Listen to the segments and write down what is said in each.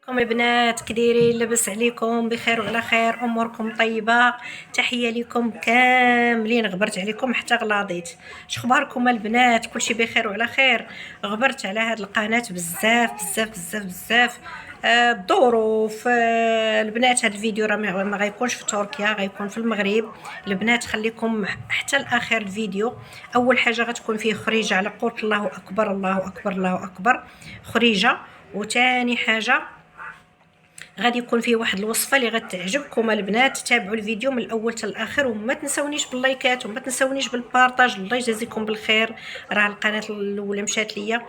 كم البنات كديرين؟ لاباس عليكم؟ بخير وعلى خير؟ اموركم طيبه؟ تحيه لكم كاملين، غبرت عليكم حتى غلاضيت. شخباركم البنات؟ كلشي بخير وعلى خير؟ غبرت على هاد القناه بزاف بزاف بزاف بزاف. الظروف. البنات هاد الفيديو راه ما غيكونش في تركيا، غيكون في المغرب. البنات خليكم حتى لاخر الفيديو. اول حاجه غتكون فيه خريجه على قول الله اكبر الله اكبر الله اكبر، خريجه. وتاني حاجه غادي يكون فيه واحد الوصفه اللي غتعجبكم البنات. تابعوا الفيديو من الاول حتى الاخر، وما تنسونيش باللايكات وما تنسونيش بالبارطاج. الله يجازيكم بالخير، راه القناه الاولى مشات ليا.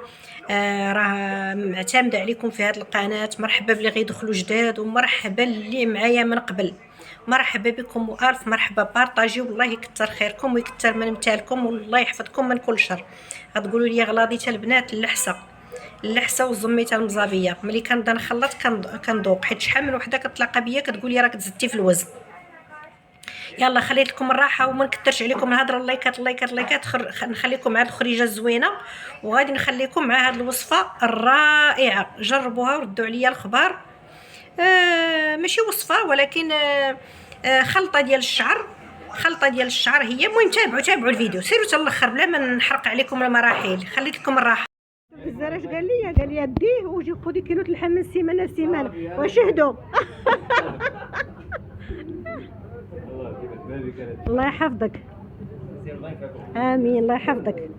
راه معتمده عليكم في هذه القناه. مرحبا باللي غيدخلوا جداد، ومرحبا اللي معايا من قبل. مرحبا بكم والف مرحبا. بارطاجيو، والله يكثر خيركم ويكثر من امثالكم، والله يحفظكم من كل شر. غتقولوا لي غلاضيته البنات؟ اللحسه والزميته المزابيه. ملي كنبدا نخلط كنذوق، حيت شحال من وحده كتلاقى بيا كتقول لي راك تزدتي في الوزن. يلا خليت لكم الراحه وما نكثرش عليكم الهضره. اللايكات اللايكات اللايكات. نخليكم مع الخريجه الزوينه، وغادي نخليكم مع هذه الوصفه الرائعه. جربوها وردوا عليا الخبر. ماشي وصفه، ولكن خلطه ديال الشعر. هي. المهم تابعوا الفيديو، سيروا حتى الاخر بلا ما نحرق عليكم المراحل. خليت لكم الراحه. الزراش قال لي ديه وجي خذي كيلو اللحم من سيمانه وشهدوا. الله يحفظك. امين. الله يحفظك.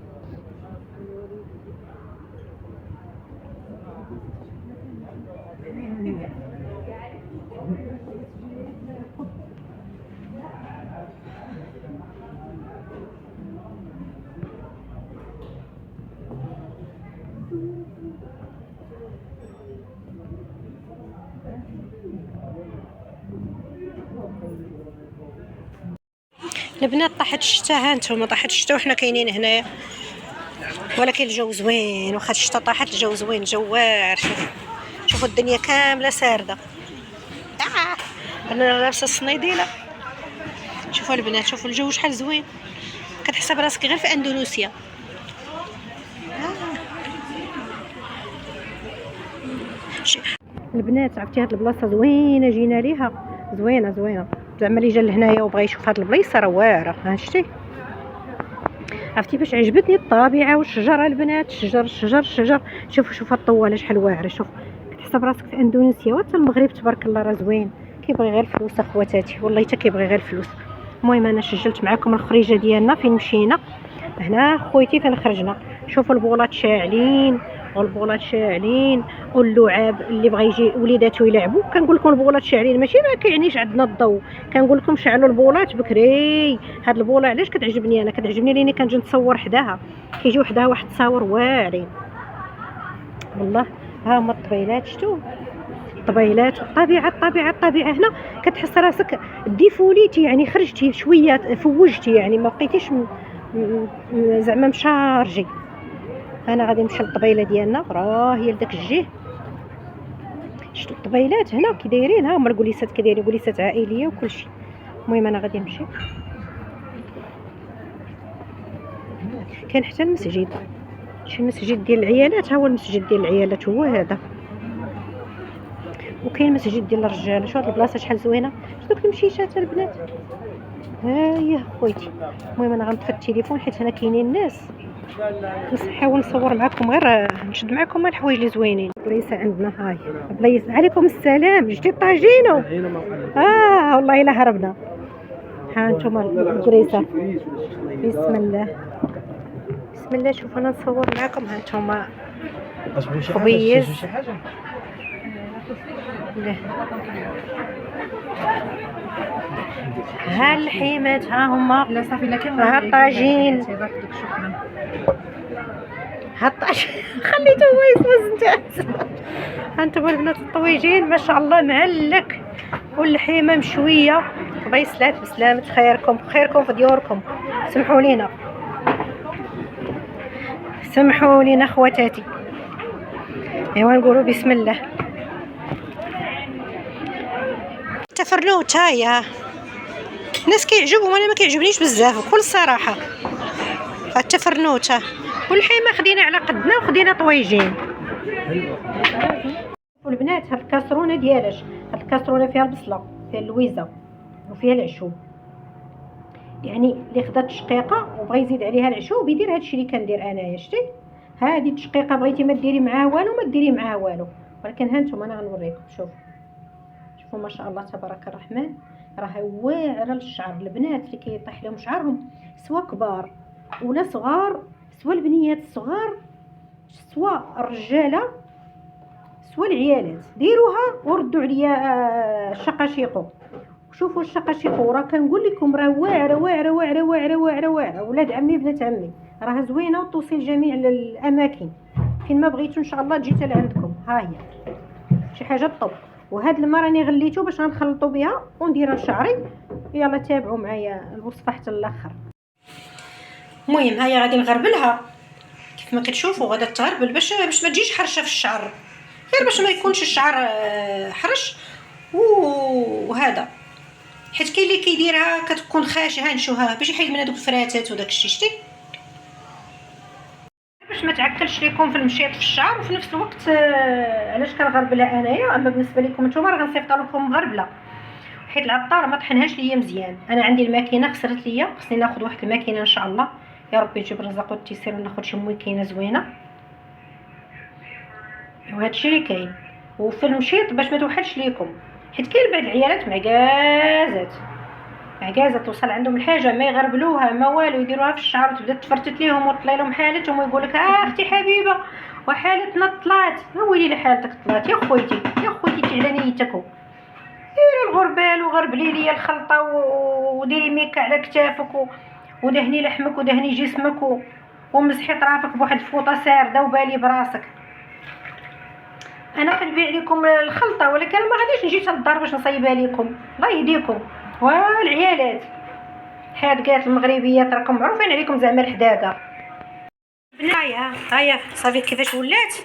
البنات طاحت الشتا، ها نتوما طاحت الشتا وحنا كاينين هنايا، ولكن الجو زوين. واخا الشتا طاحت الجو زوين، الجو واعر. شوفوا الدنيا كامله سارده. انا لابسه الصنيديله. شوفوا البنات، شوفوا الجو شحال زوين. كتحسب راسك غير في اندونيسيا. البنات عرفتي هاد البلاصه زوينه، جينا ليها زوينه. زعما اللي جا لهنايا وبغى يشوف هاد البلايصه راه واعره. ها شتي؟ عرفتي باش عجبتني الطبيعه والشجره البنات. الشجر. شوفوا الطواله شحال واعره. شوف كتحسب راسك في اندونيسيا. وحتى المغرب تبارك الله راه زوين. كيبغي غير فلوس اخواتاتي، والله حتى كيبغي غير فلوس. المهم انا سجلت معكم الخريجه ديالنا فين مشينا. هنا خويتي فين خرجنا. شوفوا البولات شاعلين واللعاب اللي بغى يجي وليداتو يلعبوا. كنقول لكم البولات شاعلين، ماشي ما كيعنيش عندنا الضوء. كنقول لكم شعلوا البولات بكري. هاد البوله علاش كتعجبني انا؟ كتعجبني لاني كنجي نتصور حداها. كيجيو حداها واحد التصاور واعرين والله. ها هما الطبيلات، شتو الطبيلات. الطبيعه هنا كتحس راسك ديفوليتي، يعني خرجتي شويه، فوجتي، يعني ما بقيتيش زعما مشارجي. انا غادي نمشي للطبيله ديالنا، راه هي لداك الجهه. شتو الطبيلات هنا كي دايرين؟ ها هما الكوليسات كدايرين، كوليسات عائليه وكلشي. المهم انا غادي نمشي. كاين حتى المسجد، شي مسجد ديال العيالات. ها هو المسجد ديال العيالات هو هذا. وكاين مسجد ديال الرجال. شوف هاد البلاصه شحال زوينه. شوف دوك المشيشات البنات. ها هي خويتي. المهم انا غنطفي التليفون حيت هنا كاينين الناس. نحاول نصور معكم، غير نشد معكم الحوايج اللي زوينين. بلايصه عندنا هاي بلايصه. عليكم السلام. جدي الطاجينو. والله الا هربنا. ها انتم البلايصه. بسم الله. شوف انا نصور معكم. ها انتم خبيز. ها اللحيمات، ها هما. ها الطاجين. خليته هو يسوز نتاع. ها انتم البنات الطويجين ما شاء الله معلك، واللحيمه مشويه. بيسلات بسلامه. خيركم في ديوركم. سمحوا لينا خواتاتي. ايوا نقولوا بسم الله. تفرنوته يا الناس كيعجبهم، انا ما كيعجبنيش بزاف بكل صراحه. التفرنوته واللحيمه خدينا على قدنا وخدينا طويجين. والبنات هاد الكاسرونه ديالاش، هاد الكاسرونه فيها البصله، فيها اللويزه وفيها العشوب، يعني اللي خدا التشقيقه وبغى يزيد عليها العشوب يدير هادشي اللي كندير انايا. شتي هادي التشقيقه بغيتي ما ديري معاها والو ما ديري معاها والو، ولكن ها نتوما انا غنوريكم. شوفوا ما شاء الله تبارك الرحمن، راه واعره للشعر. البنات اللي كيطيح لهم شعرهم سواء كبار ولا صغار، سواء البنيات الصغار سواء الرجاله سواء العيالات، ديروها وردوا عليا الشقاشيقو. شوفوا الشقاشيقو راه كنقول لكم راه واعره واعره واعره واعره واعره واعره. ولاد عمي بنات عمي راه زوينه وتوصل جميع الاماكن فين ما بغيتو ان شاء الله تجي حتى لعندكم. ها هي شي حاجه طب. وهاد الماء راني غليته باش غنخلطو بها ونديرها لشعري. يلا تابعوا معايا الوصفه حتى الاخر. المهم هيا غادي نغربلها كيف ما كتشوفوا، غادا تغربل باش ما تجيش حرشه في الشعر، غير باش ما يكونش الشعر حرش. وهذا حيت كاين اللي كيديرها كتكون خاشعه نشوها باش يحيد من هذوك الفراتات وداك الشيء. شتي باش ما تعكلش لكم في المشيط في الشعر، وفي نفس الوقت علاش كنغربلها انايا. اما بالنسبه لكم نتوما راه غنصيفط لكم مغربله، حيت العطار ما طحنهاش ليا مزيان. انا عندي الماكينه خسرت ليا، خصني ناخذ واحد الماكينه ان شاء الله. يا ربي يجيب الرزق والتيسير وناخذ شي ماكينه زوينه. وهادشي اللي كاين. وفي المشيط باش ما توحلش ليكم، حيت كاين بعض العيالات معكازه توصل عندهم الحاجه ما يغربلوها ما والو، يديروها في الشعر وتبدا تفرتت ليهم وتطلع لهم حالتهم ويقول لك اختي حبيبه وحالتنا طلعت. ويلي لا حالتك طلعت يا خويتي يا خويتي على نيتك. ديري الغربال وغربلي لي الخلطه وديري ميكا على كتافك ودهني لحمك ودهني جسمك ومسحي طرافك بواحد الفوطه سارده وبالي براسك. انا كنبيع لكم الخلطه، ولكن ما غاديش نجي حتى للدار باش نصايبها لكم. الله يهديكم. والعيالات حادقات المغربيات راكم معروفين عليكم زعما الحداقه. هيا صافي كيفاش ولات.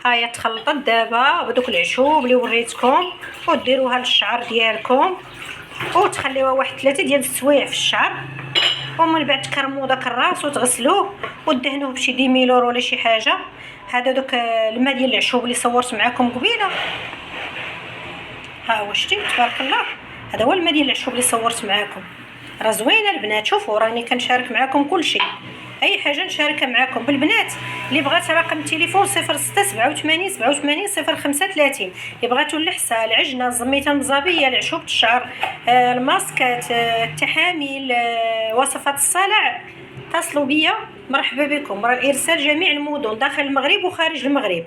هيا تخلطت دابا بدوك العشوب اللي وريتكم وديروها للشعر ديالكم وتخليوها واحد 3 ديال السوايع في الشعر، ومن بعد تكرموا داك الراس وتغسلوه ودهنوه بشي ديميلور ولا شي حاجه. هذا دوك الماء ديال العشوب اللي صورت معكم قبيله، ها هو شتي تبارك الله. هذا هو الماء ديال العشوب اللي صورت معكم. راه زوينه البنات. شوفوا راني كنشارك معكم كل شيء، اي حاجه نشاركها معكم. بالبنات اللي بغات رقم التليفون 0687 87 0530، اللي بغاتو اللحسه العجنه الزميته المزابيه العشوب الشعر الماسكات التحاميل وصفات الصلع، اتصلوا بيا. مرحبا بكم. راه الارسال جميع المدن داخل المغرب وخارج المغرب.